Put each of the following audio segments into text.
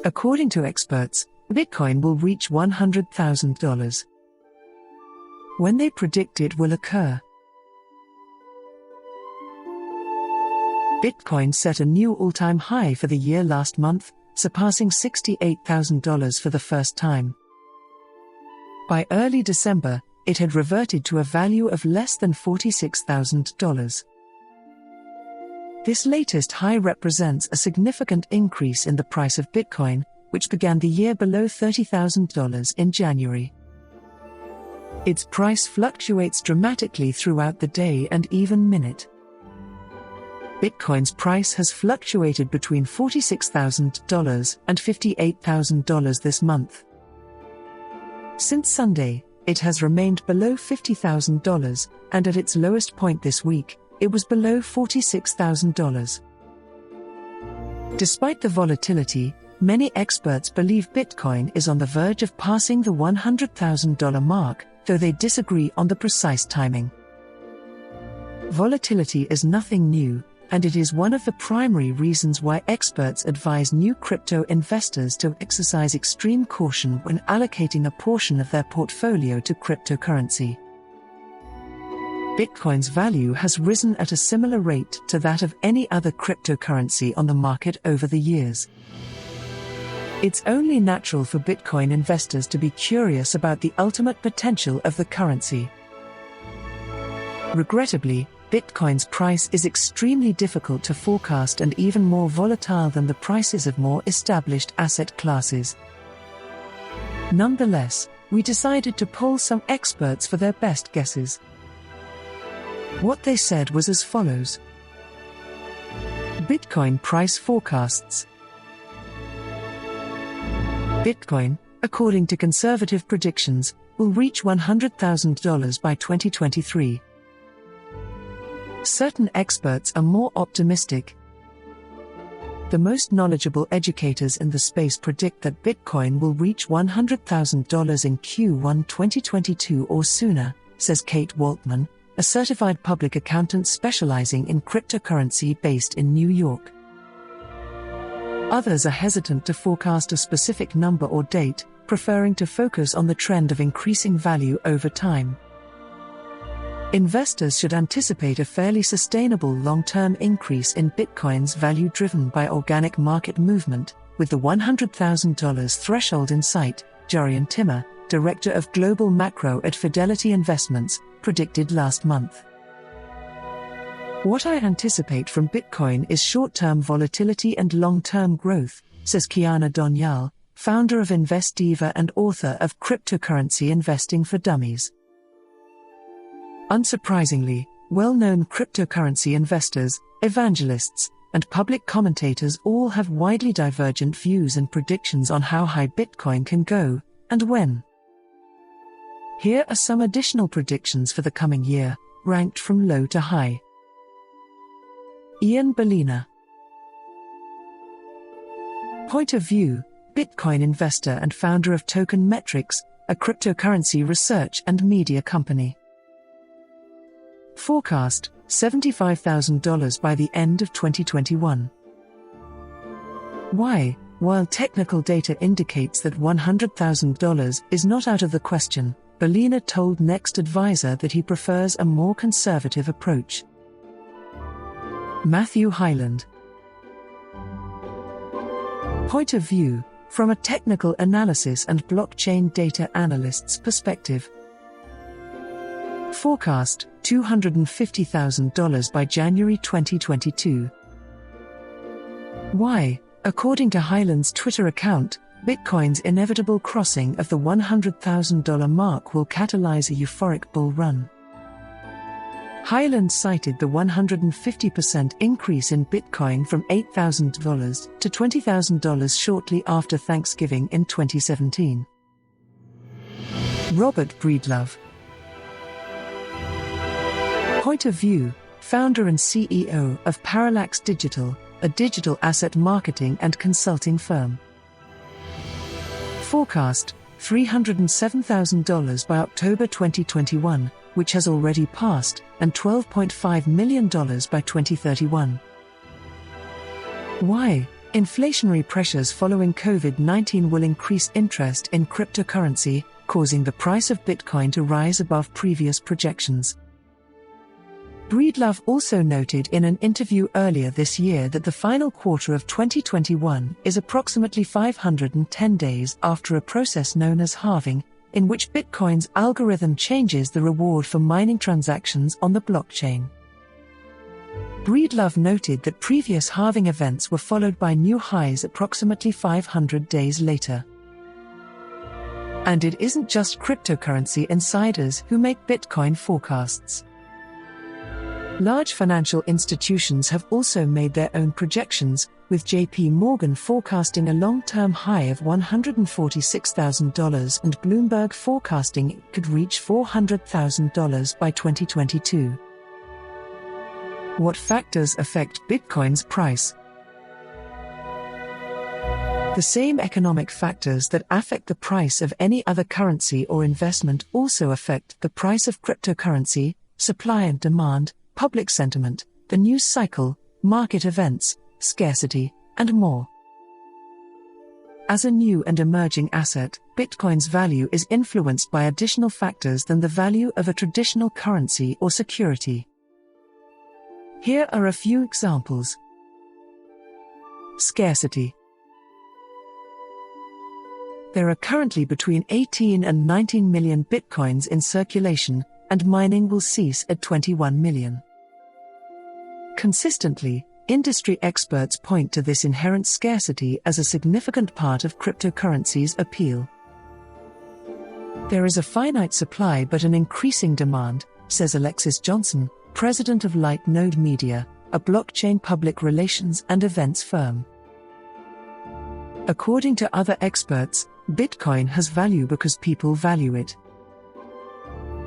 According to experts, Bitcoin will reach $100,000. When they predict it will occur. Bitcoin set a new all-time high for the year last month, surpassing $68,000 for the first time. By early December, it had reverted to a value of less than $46,000. This latest high represents a significant increase in the price of Bitcoin, which began the year below $30,000 in January. Its price fluctuates dramatically throughout the day and even minute. Bitcoin's price has fluctuated between $46,000 and $58,000 this month. Since Sunday, it has remained below $50,000, and at its lowest point this week, it was below $46,000. Despite the volatility, many experts believe Bitcoin is on the verge of passing the $100,000 mark, though they disagree on the precise timing. Volatility is nothing new, and it is one of the primary reasons why experts advise new crypto investors to exercise extreme caution when allocating a portion of their portfolio to cryptocurrency. Bitcoin's value has risen at a similar rate to that of any other cryptocurrency on the market over the years. It's only natural for Bitcoin investors to be curious about the ultimate potential of the currency. Regrettably, Bitcoin's price is extremely difficult to forecast and even more volatile than the prices of more established asset classes. Nonetheless, we decided to poll some experts for their best guesses. What they said was as follows. Bitcoin price forecasts. Bitcoin, according to conservative predictions, will reach $100,000 by 2023. Certain experts are more optimistic. The most knowledgeable educators in the space predict that Bitcoin will reach $100,000 in Q1 2022 or sooner, says Kate Waltman, a certified public accountant specializing in cryptocurrency based in New York. Others are hesitant to forecast a specific number or date, preferring to focus on the trend of increasing value over time. Investors should anticipate a fairly sustainable long-term increase in Bitcoin's value driven by organic market movement, with the $100,000 threshold in sight, Jarian Timmer, Director of Global Macro at Fidelity Investments, predicted last month. What I anticipate from Bitcoin is short-term volatility and long-term growth, says Kiana Donyal, founder of InvestDiva and author of Cryptocurrency Investing for Dummies. Unsurprisingly, well-known cryptocurrency investors, evangelists, and public commentators all have widely divergent views and predictions on how high Bitcoin can go, and when. Here are some additional predictions for the coming year, ranked from low to high. Ian Bellina. Point of view, Bitcoin investor and founder of Token Metrics, a cryptocurrency research and media company. Forecast, $75,000 by the end of 2021. Why? While technical data indicates that $100,000 is not out of the question, Bellina told Next Advisor that he prefers a more conservative approach. Matthew Hyland. Point of view, from a technical analysis and blockchain data analyst's perspective. Forecast, $250,000 by January 2022. Why? According to Hyland's Twitter account, Bitcoin's inevitable crossing of the $100,000 mark will catalyze a euphoric bull run. Hyland cited the 150% increase in Bitcoin from $8,000 to $20,000 shortly after Thanksgiving in 2017. Robert Breedlove. Point of view, founder and CEO of Parallax Digital, a digital asset marketing and consulting firm. Forecast, $307,000 by October 2021, which has already passed, and $12.5 million by 2031. Why? Inflationary pressures following COVID-19 will increase interest in cryptocurrency, causing the price of Bitcoin to rise above previous projections. Breedlove also noted in an interview earlier this year that the final quarter of 2021 is approximately 510 days after a process known as halving, in which Bitcoin's algorithm changes the reward for mining transactions on the blockchain. Breedlove noted that previous halving events were followed by new highs approximately 500 days later. And it isn't just cryptocurrency insiders who make Bitcoin forecasts. Large financial institutions have also made their own projections, with JP Morgan forecasting a long-term high of $146,000 and Bloomberg forecasting it could reach $400,000 by 2022. What factors affect Bitcoin's price? The same economic factors that affect the price of any other currency or investment also affect the price of cryptocurrency: supply and demand, public sentiment, the news cycle, market events, scarcity, and more. As a new and emerging asset, Bitcoin's value is influenced by additional factors than the value of a traditional currency or security. Here are a few examples. Scarcity. There are currently between 18 and 19 million Bitcoins in circulation, and mining will cease at 21 million. Consistently, industry experts point to this inherent scarcity as a significant part of cryptocurrency's appeal. There is a finite supply but an increasing demand, says Alexis Johnson, president of Lightnode Media, a blockchain public relations and events firm. According to other experts, Bitcoin has value because people value it.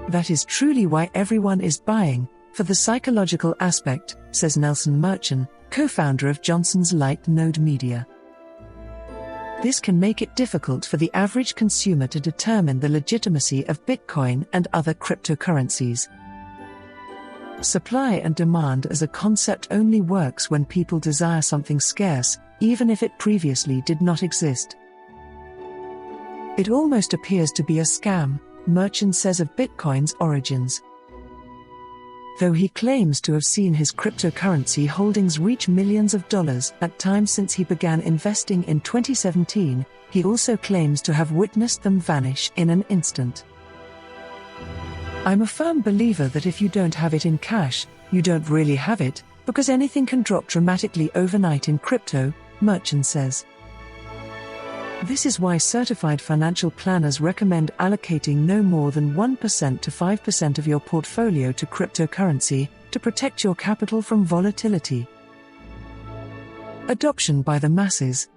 That is truly why everyone is buying, for the psychological aspect, says Nelson Merchant, co-founder of Johnson's Lightnode Media. This can make it difficult for the average consumer to determine the legitimacy of Bitcoin and other cryptocurrencies. Supply and demand as a concept only works when people desire something scarce, even if it previously did not exist. It almost appears to be a scam, Merchant says of Bitcoin's origins. Though he claims to have seen his cryptocurrency holdings reach millions of dollars at times since he began investing in 2017, he also claims to have witnessed them vanish in an instant. I'm a firm believer that if you don't have it in cash, you don't really have it, because anything can drop dramatically overnight in crypto, Merchant says. This is why certified financial planners recommend allocating no more than 1% to 5% of your portfolio to cryptocurrency, to protect your capital from volatility. Adoption by the masses.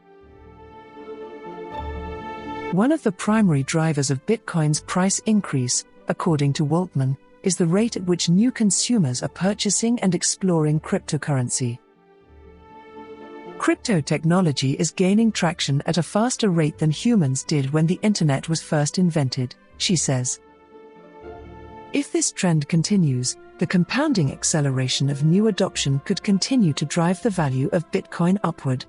One of the primary drivers of Bitcoin's price increase, according to Waltman, is the rate at which new consumers are purchasing and exploring cryptocurrency. Crypto technology is gaining traction at a faster rate than humans did when the internet was first invented, she says. If this trend continues, the compounding acceleration of new adoption could continue to drive the value of Bitcoin upward.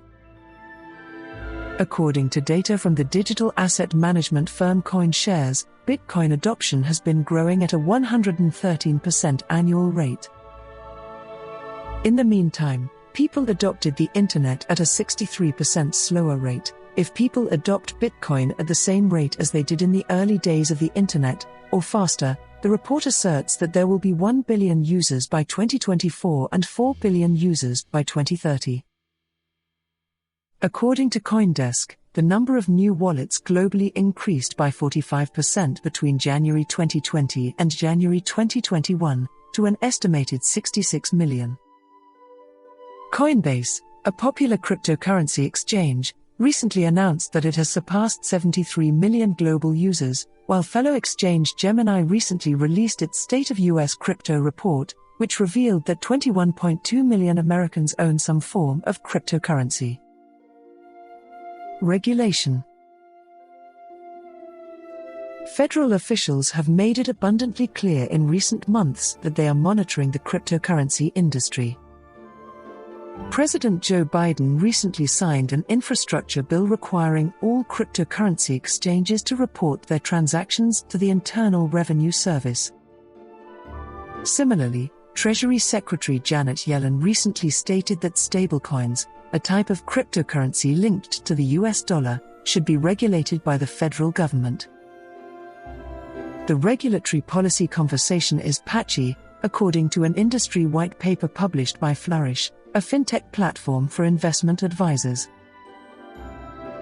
According to data from the digital asset management firm CoinShares, Bitcoin adoption has been growing at a 113% annual rate. In the meantime, people adopted the internet at a 63% slower rate. If people adopt Bitcoin at the same rate as they did in the early days of the internet, or faster, the report asserts that there will be 1 billion users by 2024 and 4 billion users by 2030. According to CoinDesk, the number of new wallets globally increased by 45% between January 2020 and January 2021, to an estimated 66 million. Coinbase, a popular cryptocurrency exchange, recently announced that it has surpassed 73 million global users, while fellow exchange Gemini recently released its State of US Crypto report, which revealed that 21.2 million Americans own some form of cryptocurrency. Regulation. Federal officials have made it abundantly clear in recent months that they are monitoring the cryptocurrency industry. President Joe Biden recently signed an infrastructure bill requiring all cryptocurrency exchanges to report their transactions to the Internal Revenue Service. Similarly, Treasury Secretary Janet Yellen recently stated that stablecoins, a type of cryptocurrency linked to the US dollar, should be regulated by the federal government. The regulatory policy conversation is patchy, according to an industry white paper published by Flourish, a fintech platform for investment advisors.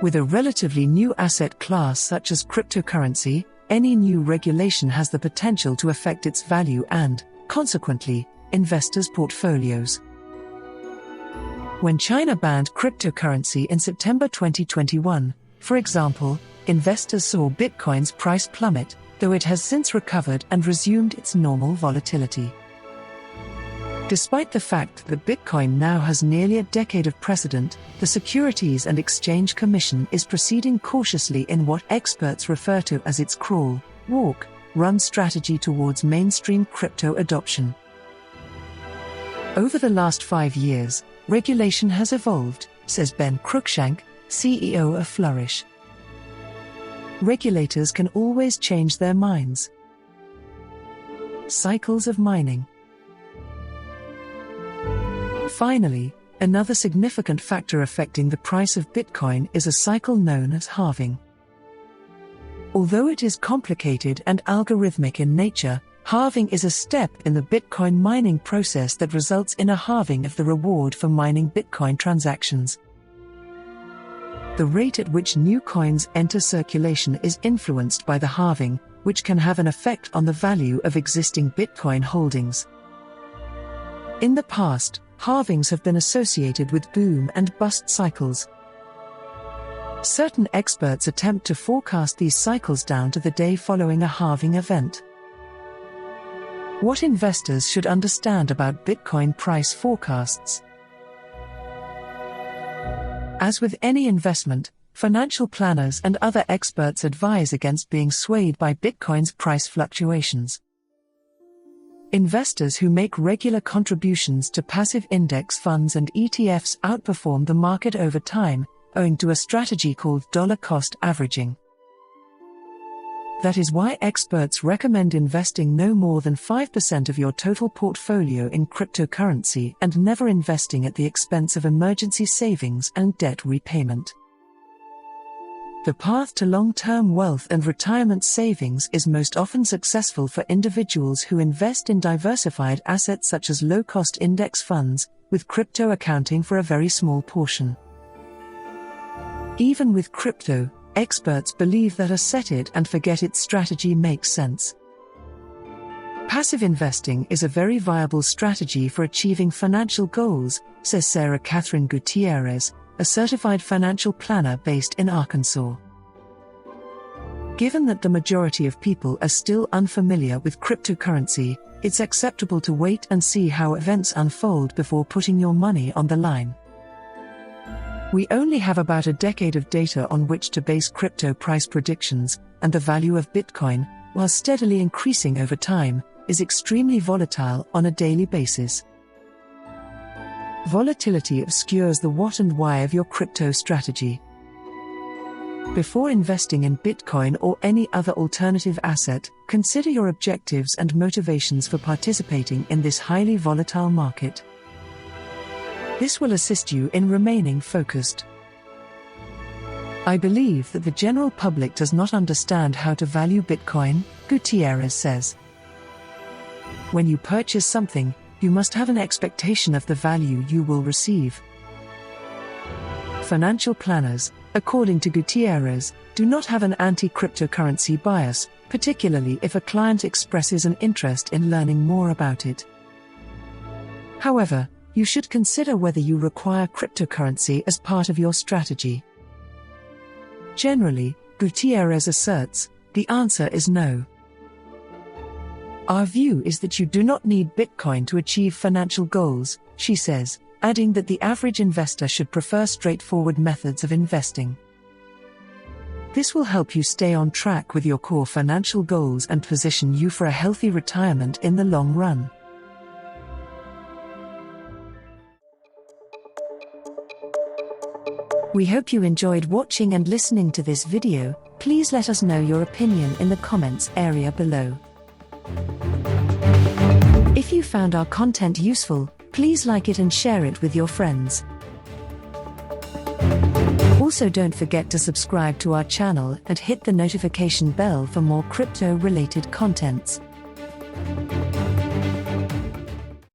With a relatively new asset class such as cryptocurrency, any new regulation has the potential to affect its value and, consequently, investors' portfolios. When China banned cryptocurrency in September 2021, for example, investors saw Bitcoin's price plummet, though it has since recovered and resumed its normal volatility. Despite the fact that Bitcoin now has nearly a decade of precedent, the Securities and Exchange Commission is proceeding cautiously in what experts refer to as its crawl, walk, run strategy towards mainstream crypto adoption. Over the last 5 years, regulation has evolved, says Ben Cruikshank, CEO of Flourish. Regulators can always change their minds. Cycles of mining. Finally, another significant factor affecting the price of Bitcoin is a cycle known as halving. Although it is complicated and algorithmic in nature, halving is a step in the Bitcoin mining process that results in a halving of the reward for mining Bitcoin transactions. The rate at which new coins enter circulation is influenced by the halving, which can have an effect on the value of existing Bitcoin holdings. In the past, halvings have been associated with boom and bust cycles. Certain experts attempt to forecast these cycles down to the day following a halving event. What investors should understand about Bitcoin price forecasts. As with any investment, financial planners and other experts advise against being swayed by Bitcoin's price fluctuations. Investors who make regular contributions to passive index funds and ETFs outperform the market over time, owing to a strategy called dollar cost averaging. That is why experts recommend investing no more than 5% of your total portfolio in cryptocurrency and never investing at the expense of emergency savings and debt repayment. The path to long-term wealth and retirement savings is most often successful for individuals who invest in diversified assets such as low-cost index funds, with crypto accounting for a very small portion. Even with crypto, experts believe that a set-it-and-forget-it strategy makes sense. Passive investing is a very viable strategy for achieving financial goals, says Sarah Catherine Gutierrez, a certified financial planner based in Arkansas. Given that the majority of people are still unfamiliar with cryptocurrency, it's acceptable to wait and see how events unfold before putting your money on the line. We only have about a decade of data on which to base crypto price predictions, and the value of Bitcoin, while steadily increasing over time, is extremely volatile on a daily basis. Volatility obscures the what and why of your crypto strategy. Before investing in Bitcoin or any other alternative asset, consider your objectives and motivations for participating in this highly volatile market. This will assist you in remaining focused. I believe that the general public does not understand how to value Bitcoin, Gutierrez says. When you purchase something, you must have an expectation of the value you will receive. Financial planners, according to Gutierrez, do not have an anti-cryptocurrency bias, particularly if a client expresses an interest in learning more about it. However, you should consider whether you require cryptocurrency as part of your strategy. Generally, Gutierrez asserts, the answer is no. Our view is that you do not need Bitcoin to achieve financial goals, she says, adding that the average investor should prefer straightforward methods of investing. This will help you stay on track with your core financial goals and position you for a healthy retirement in the long run. We hope you enjoyed watching and listening to this video. Please let us know your opinion in the comments area below. If you found our content useful, please like it and share it with your friends. Also, don't forget to subscribe to our channel and hit the notification bell for more crypto-related contents.